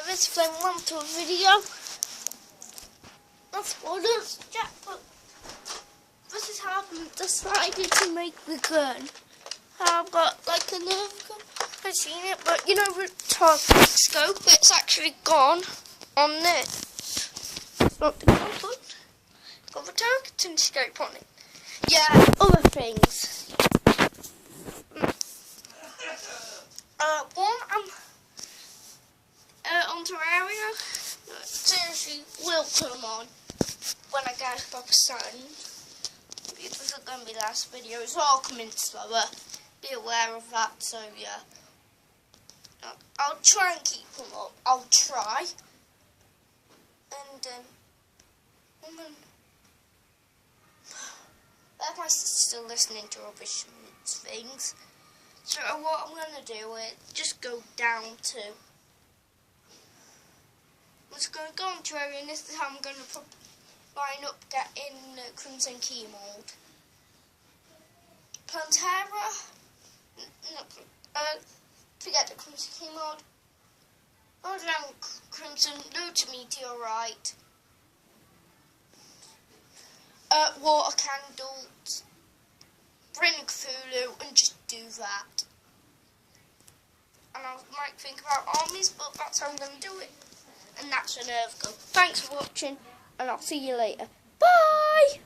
Let's play one to a video. That's what it's jackpot. This is how I've decided to make the gun. I've got like a Nerf gun. I've seen it, but you know with target scope, it's actually gone on this. Not the gun, but it's got the targeting scope on it. Yeah, other things. One, I'm on Terraria. Seriously, will come on when I get a proper sound. This is going to be the last video. It's all coming slower. Be aware of that. So yeah, I'll try and keep them up. I'll try. And if my sister's still listening to rubbish things. So what I'm going to do is just go down to. I'm just going to go on Terraria, and this is how I'm going to line up, get in Crimson Key mode. Pantera, forget the Crimson Key mode. Go down Crimson, no to Meteorite. Water Candles, bring Cthulhu, and just do that. And I might think about armies, but that's how I'm going to do it. And that's a Nerf gun. Thanks for watching, and I'll see you later. Bye!